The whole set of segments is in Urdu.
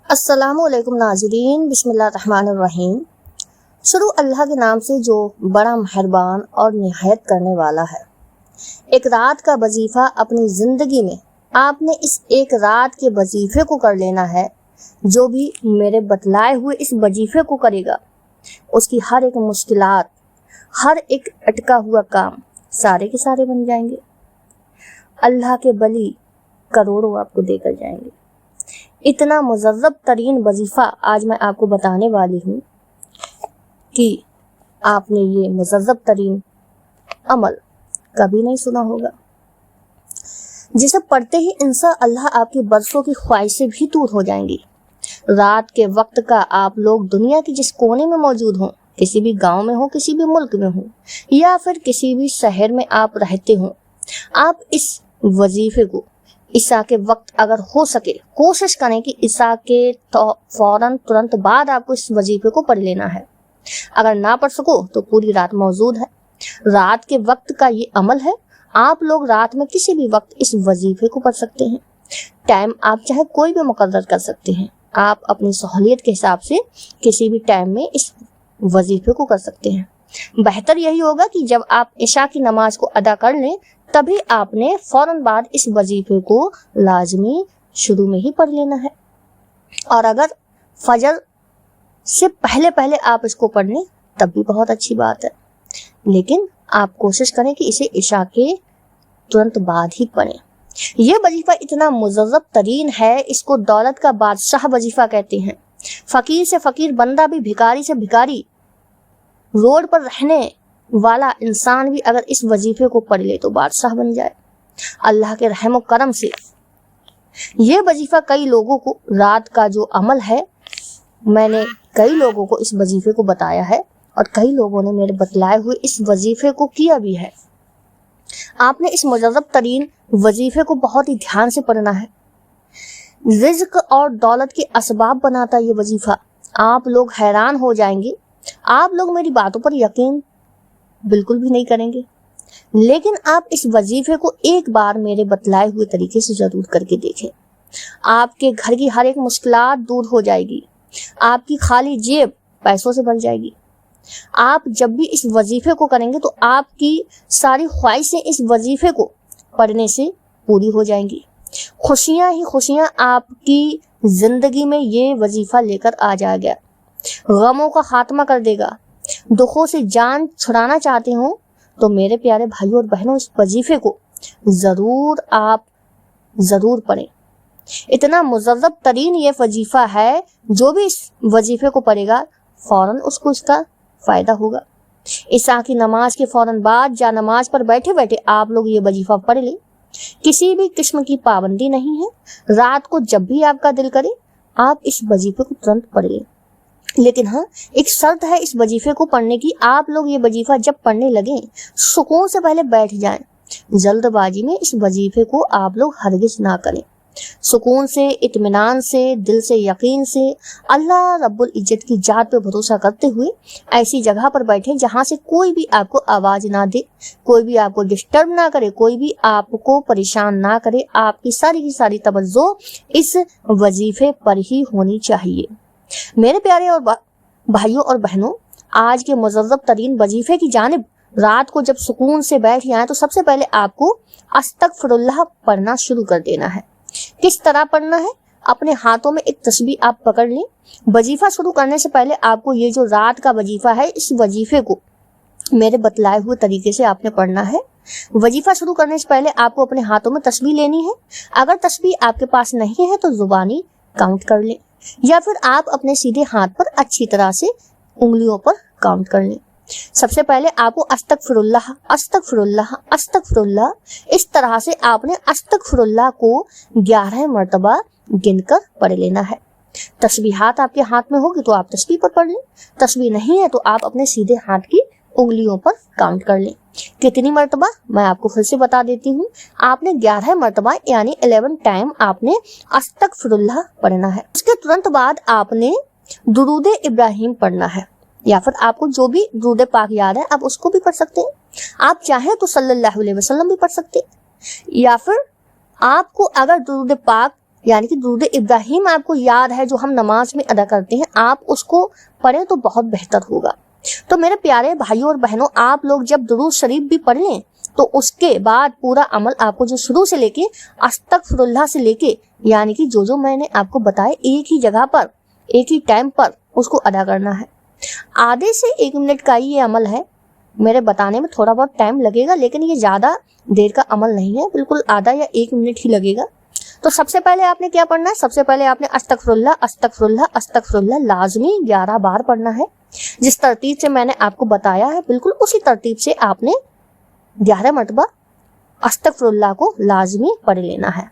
السلام علیکم ناظرین، بسم اللہ الرحمن الرحیم۔ شروع اللہ کے نام سے جو بڑا مہربان اور نہایت کرنے والا ہے۔ ایک رات کا وظیفہ اپنی زندگی میں آپ نے اس ایک رات کے وظیفے کو کر لینا ہے۔ جو بھی میرے بتلائے ہوئے اس وظیفے کو کرے گا، اس کی ہر ایک مشکلات، ہر ایک اٹکا ہوا کام سارے کے سارے بن جائیں گے۔ اللہ کے ولی کروڑوں آپ کو دے کر جائیں گے۔ اتنا مجرب ترین وظیفہ آج میں آپ کو بتانے والی ہوں کہ آپ نے یہ مجرب ترین عمل کبھی نہیں سنا ہوگا، جسے پڑھتے ہی انشاء اللہ آپ کی برسوں کی خواہشیں بھی دور ہو جائیں گی۔ رات کے وقت کا آپ لوگ دنیا کے جس کونے میں موجود ہوں، کسی بھی گاؤں میں ہوں، کسی بھی ملک میں ہوں، یا پھر کسی بھی شہر میں آپ رہتے ہوں، آپ اس وظیفے کو عشاء کے وقت اگر ہو سکے کوشش کریں کہ عشاء کے فوراً ترنت بعد آپ کو اس وظیفے کو پڑھ لینا ہے۔ اگر نہ پڑھ سکو تو پوری رات موجود ہے۔ رات کے وقت کا یہ عمل ہے، آپ لوگ رات میں کسی بھی وقت اس وظیفے کو پڑھ سکتے ہیں۔ ٹائم آپ چاہے کوئی بھی مقرر کر سکتے ہیں، آپ اپنی سہولیت کے حساب سے کسی بھی ٹائم میں اس وظیفے کو کر سکتے ہیں۔ بہتر یہی ہوگا کہ جب آپ عشاء کی نماز کو ادا کر لیں تبھی آپ نے فوراً بعد اس وظیفے کو لازمی شروع میں ہی پڑھ لینا ہے، اور اگر فجر سے پہلے آپ اس کو پڑھ لیں تب بھی بہت اچھی بات ہے، لیکن آپ کوشش کریں کہ اسے عشاء کے ترنت بعد ہی پڑھیں۔ یہ وظیفہ اتنا مجرب ترین ہے، اس کو دولت کا بادشاہ وظیفہ کہتے ہیں۔ فقیر سے فقیر بندہ بھی، بھکاری سے بھکاری، روڈ پر رہنے والا انسان بھی اگر اس وظیفے کو پڑھ لے تو بادشاہ بن جائے۔ اللہ کے رحم و کرم سے یہ وظیفہ کئی لوگوں کو، رات کا جو عمل ہے، میں نے کئی لوگوں کو اس وظیفے کو بتایا ہے، اور کئی لوگوں نے میرے بتلائے ہوئے اس وظیفے کو کیا بھی ہے۔ آپ نے اس مجرب ترین وظیفے کو بہت ہی دھیان سے پڑھنا ہے۔ رزق اور دولت کے اسباب بناتا یہ وظیفہ۔ آپ لوگ حیران ہو جائیں گے، آپ لوگ میری باتوں پر یقین بالکل بھی نہیں کریں گے، لیکن آپ اس وظیفے کو ایک بار میرے بتلائے ہوئے طریقے سے ضرور کر کے دیکھیں۔ آپ کے گھر کی ہر ایک مشکلات دور ہو جائے گی، آپ کی خالی جیب پیسوں سے بھر جائے گی۔ آپ جب بھی اس وظیفے کو کریں گے تو آپ کی ساری خواہشیں اس وظیفے کو پڑھنے سے پوری ہو جائیں گی۔ خوشیاں ہی خوشیاں آپ کی زندگی میں یہ وظیفہ لے کر آ جائے گا، غموں کا خاتمہ کر دے گا۔ دکھوں سے جان چھڑانا چاہتے ہوں تو میرے پیارے بھائیوں اور بہنوں، اس وظیفے کو ضرور پڑھیں۔ اتنا مجرب ترین یہ وظیفہ ہے، جو بھی اس وظیفے کو پڑھے گا فوراً اس کو اس کا فائدہ ہوگا۔ عشاء کی نماز کے فوراً بعد یا نماز پر بیٹھے بیٹھے آپ لوگ یہ وظیفہ پڑھ لیں۔ کسی بھی قسم کی پابندی نہیں ہے، رات کو جب بھی آپ کا دل کرے آپ اس وظیفے کو ترنت پڑھ لیں۔ لیکن ہاں، ایک شرط ہے اس وظیفے کو پڑھنے کی، آپ لوگ یہ وظیفہ جب پڑھنے لگیں سکون سے پہلے بیٹھ جائیں۔ جلد بازی میں اس وظیفے کو آپ لوگ ہرگز نہ کریں۔ سکون سے، اطمینان سے، دل سے، یقین سے، اللہ رب العزت کی ذات پہ بھروسہ کرتے ہوئے ایسی جگہ پر بیٹھیں جہاں سے کوئی بھی آپ کو آواز نہ دے، کوئی بھی آپ کو ڈسٹرب نہ کرے، کوئی بھی آپ کو پریشان نہ کرے۔ آپ کی ساری توجہ اس وظیفے پر ہی ہونی چاہیے۔ میرے پیارے اور بھائیوں اور بہنوں، آج کے مجرب ترین وظیفے کی جانب رات کو جب سکون سے بیٹھ جائیں تو سب سے پہلے آپ کو استغفر اللہ پڑھنا شروع کر دینا ہے۔ کس طرح پڑھنا ہے؟ اپنے ہاتھوں میں ایک تسبیح آپ پکڑ لیں۔ وظیفہ شروع کرنے سے پہلے آپ کو یہ جو رات کا وظیفہ ہے، اس وظیفے کو میرے بتلائے ہوئے طریقے سے آپ نے پڑھنا ہے۔ وظیفہ شروع کرنے سے پہلے آپ کو اپنے ہاتھوں میں تسبیح لینی ہے۔ اگر تسبیح آپ کے پاس نہیں ہے تو زبانی کاؤنٹ کر لیں، یا پھر آپ اپنے سیدھے ہاتھ پر اچھی طرح سے انگلیوں پر کاؤنٹ کر لیں۔ سب سے پہلے آپ کو استغفر اللہ، استغفر اللہ، استغفر اللہ، اس طرح سے آپ نے استغفر اللہ کو 11 مرتبہ گن کر پڑھ لینا ہے۔ تسبیحات آپ کے ہاتھ میں ہوگی تو آپ تسبیح پر پڑھ لیں، تسبیح نہیں ہے تو آپ اپنے سیدھے ہاتھ کی انگلیوں پر کاؤنٹ کر لیں۔ کتنی مرتبہ میں آپ کو پھر سے بتا دیتی ہوں، آپ نے 11 مرتبہ یعنی 11 ٹائم آپ نے استغفر اللہ پڑھنا ہے۔ اس کے ترنت بعد آپ نے درود ابراہیم پڑھنا ہے، یا پھر آپ کو جو بھی درود پاک یاد ہے آپ اس کو بھی پڑھ سکتے ہیں۔ آپ چاہیں تو صلی اللہ علیہ وسلم بھی پڑھ سکتے ہیں، یا پھر آپ کو اگر درود پاک یعنی کہ درود ابراہیم آپ کو یاد ہے جو ہم نماز میں ادا کرتے ہیں، آپ اس کو پڑھیں تو بہت بہتر ہوگا۔ تو میرے پیارے بھائیوں اور بہنوں، آپ لوگ جب درود شریف بھی پڑھ لیں تو اس کے بعد پورا عمل آپ کو جو شروع سے لے کے استغفر اللہ سے لے کے، یعنی کہ جو میں نے آپ کو بتایا ایک ہی جگہ پر ایک ہی ٹائم پر اس کو ادا کرنا ہے۔ آدھے سے 1 منٹ کا یہ عمل ہے، میرے بتانے میں تھوڑا بہت ٹائم لگے گا لیکن یہ زیادہ دیر کا عمل نہیں ہے، بالکل آدھا یا 1 منٹ ہی لگے گا۔ تو سب سے پہلے آپ نے کیا پڑھنا ہے؟ سب سے پہلے آپ نے استغفر اللہ استغفر اللہ استغفر اللہ لازمی 11 بار پڑھنا ہے۔ جس ترتیب سے میں نے آپ کو بتایا ہے بالکل اسی ترتیب سے آپ نے 11 مرتبہ استغفر اللہ کو لازمی پڑھ لینا ہے۔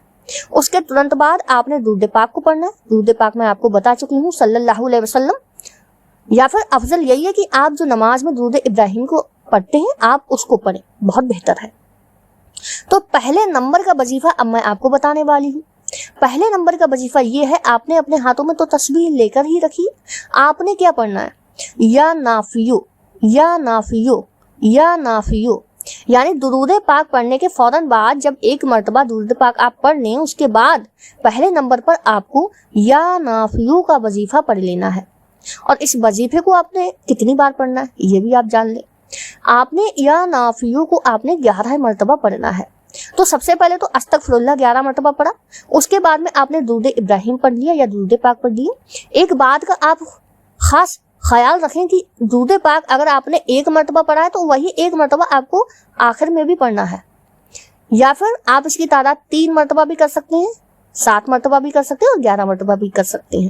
اس کے ترنت بعد آپ نے درود پاک کو پڑھنا ہے۔ درود پاک میں آپ کو بتا چکی ہوں صلی اللہ علیہ وسلم، یا پھر افضل یہی ہے کہ آپ جو نماز میں درود ابراہیم کو پڑھتے ہیں آپ اس کو پڑھیں، بہت بہتر ہے۔ تو پہلے نمبر کا وظیفہ اب میں آپ کو بتانے والی ہوں۔ پہلے نمبر کا وظیفہ یہ ہے، آپ نے اپنے ہاتھوں میں تو تسبیح لے کر ہی رکھی، آپ نے کیا پڑھنا ہے؟ یا نافیو یا نافیو یا نافیو، یعنی درود پاک پڑھنے کے فوراً بعد جب 1 مرتبہ درود پاک آپ پڑھ لیں، اس کے بعد پہلے نمبر پر آپ کو یا نافیو کا وظیفہ پڑھ لینا ہے۔ اور اس وظیفے کو آپ نے کتنی بار پڑھنا ہے یہ بھی آپ جان لیں۔ آپ نے یا نافیو کو آپ نے 11 مرتبہ پڑھنا ہے۔ تو سب سے پہلے تو استغفر اللہ 11 مرتبہ پڑھا، اس کے بعد میں آپ نے درود ابراہیم پڑھ لیا یا درود پاک پڑھ لیا۔ ایک بات کا آپ خاص خیال رکھیں کہ درود پاک اگر آپ نے 1 مرتبہ پڑھا ہے تو وہی 1 مرتبہ آپ کو آخر میں بھی پڑھنا ہے، یا پھر آپ اس کی تعداد 3 مرتبہ بھی کر سکتے ہیں، 7 مرتبہ بھی کر سکتے ہیں اور 11 مرتبہ بھی کر سکتے ہیں۔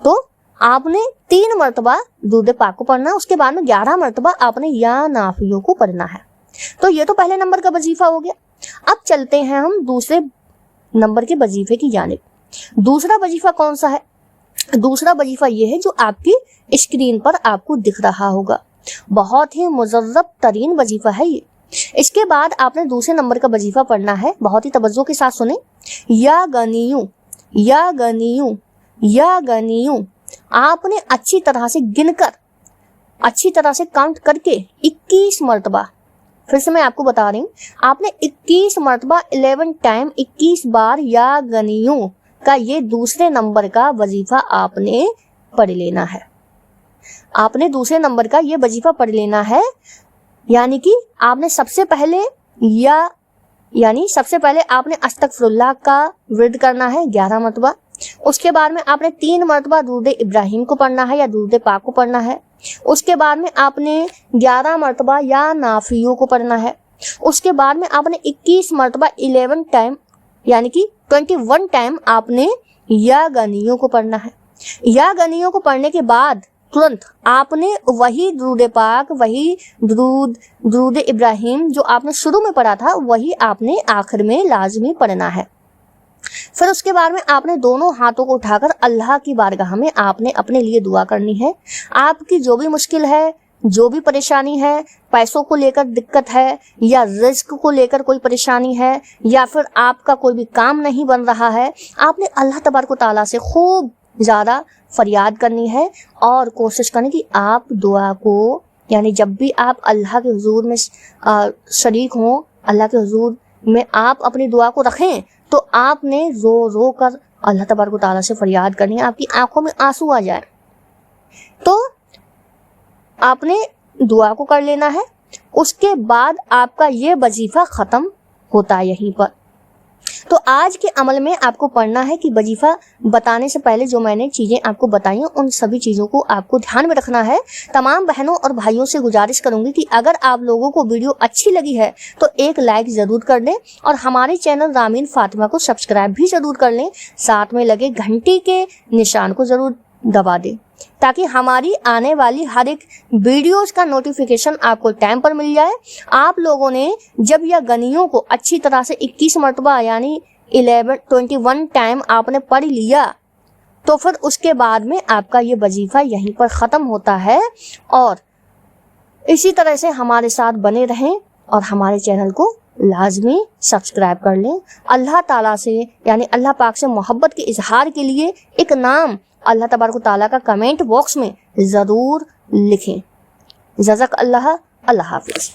تو آپ نے 3 مرتبہ درود پاک کو پڑھنا ہے، اس کے بعد میں 11 مرتبہ آپ نے یا نافیو کو پڑھنا ہے۔ تو یہ تو پہلے نمبر کا وظیفہ ہو گیا۔ اب چلتے ہیں ہم دوسرے نمبر کے وظیفے کی جانب۔ دوسرا وظیفہ کون سا ہے؟ دوسرا وظیفہ یہ ہے جو آپ کی اسکرین پر آپ کو دکھ رہا ہوگا، بہت ہی مجرب ترین وظیفہ ہے یہ۔ اس کے بعد آپ نے دوسرے نمبر کا وظیفہ پڑھنا ہے، بہت ہی توجہ کے ساتھ سنیں۔ یا گنیوں یا گنیوں یا گنیوں، آپ نے اچھی طرح سے گن کر، اچھی طرح سے کاؤنٹ کر کے 21 مرتبہ، پھر سے میں آپ کو بتا رہی ہوں، آپ نے 21 مرتبہ 11 ٹائم 21 بار یا گنیوں کا یہ دوسرے نمبر کا وظیفہ آپ نے پڑھ لینا ہے۔ آپ نے دوسرے نمبر کا یہ وظیفہ پڑھ لینا ہے، یعنی کہ آپ نے سب سے پہلے سب سے پہلے آپ نے استغفر اللہ کا ورد کرنا ہے 11 مرتبہ۔ اس کے بعد میں آپ نے 3 مرتبہ درود ابراہیم کو پڑھنا ہے یا درود پاک کو پڑھنا ہے۔ اس کے بعد میں آپ نے 11 مرتبہ یا نافیو کو پڑھنا ہے۔ اس کے بعد میں آپ نے 21 مرتبہ 11 ٹائم یعنی کہ 21 ٹائم آپ نے یا گنیوں کو پڑھنا ہے۔ یا گنیوں کو پڑھنے کے بعد ترنت آپ نے وہی درود پاک، وہی درود ابراہیم جو آپ نے شروع میں پڑھا تھا وہی آپ نے آخر میں لازمی پڑھنا ہے۔ پھر اس کے بعد میں آپ نے دونوں ہاتھوں کو اٹھا کر اللہ کی بارگاہ میں آپ نے اپنے لیے دعا کرنی ہے۔ آپ کی جو بھی مشکل ہے، جو بھی پریشانی ہے، پیسوں کو لے کر دقت ہے یا رزق کو لے کر کوئی پریشانی ہے یا پھر آپ کا کوئی بھی کام نہیں بن رہا ہے، آپ نے اللہ تبارک و تعالیٰ سے خوب زیادہ فریاد کرنی ہے اور کوشش کرنی کہ آپ دعا کو، یعنی جب بھی آپ اللہ کے حضور میں شریک ہوں، اللہ کے حضور میں آپ اپنی دعا کو رکھیں تو آپ نے رو رو کر اللہ تبارک و تعالیٰ سے فریاد کرنی ہے، آپ کی آنکھوں میں آنسو آ جائے تو آپ نے دعا کو کر لینا ہے۔ اس کے بعد آپ کا یہ وظیفہ ختم ہوتا ہے یہیں پر۔ تو آج کے عمل میں آپ کو پڑھنا ہے کہ وظیفہ بتانے سے پہلے جو میں نے چیزیں آپ کو بتائی ہیں ان سبھی چیزوں کو آپ کو دھیان میں رکھنا ہے۔ تمام بہنوں اور بھائیوں سے گزارش کروں گی کہ اگر آپ لوگوں کو ویڈیو اچھی لگی ہے تو ایک لائک ضرور کر دیں اور ہمارے چینل رامین فاطمہ کو سبسکرائب بھی ضرور کر لیں، ساتھ میں لگے گھنٹی کے نشان کو ضرور دبا دیں تاکہ ہماری آنے والی ہر ایک ویڈیوز کا نوٹیفیکیشن آپ کو ٹائم پر مل جائے۔ آپ لوگوں نے جب یہ گنیوں کو اچھی طرح سے 21 مرتبہ یعنی 21 ٹائم آپ نے پڑھ لیا تو پھر اس کے بعد میں آپ کا یہ وظیفہ یہیں پر ختم ہوتا ہے۔ اور اسی طرح سے ہمارے ساتھ بنے رہیں اور ہمارے چینل کو لازمی سبسکرائب کر لیں۔ اللہ تعالیٰ سے یعنی اللہ پاک سے محبت کے اظہار کے لیے ایک نام اللہ تبارک و تعالیٰ کا کمنٹ باکس میں ضرور لکھیں۔ جزاک اللہ، اللہ حافظ۔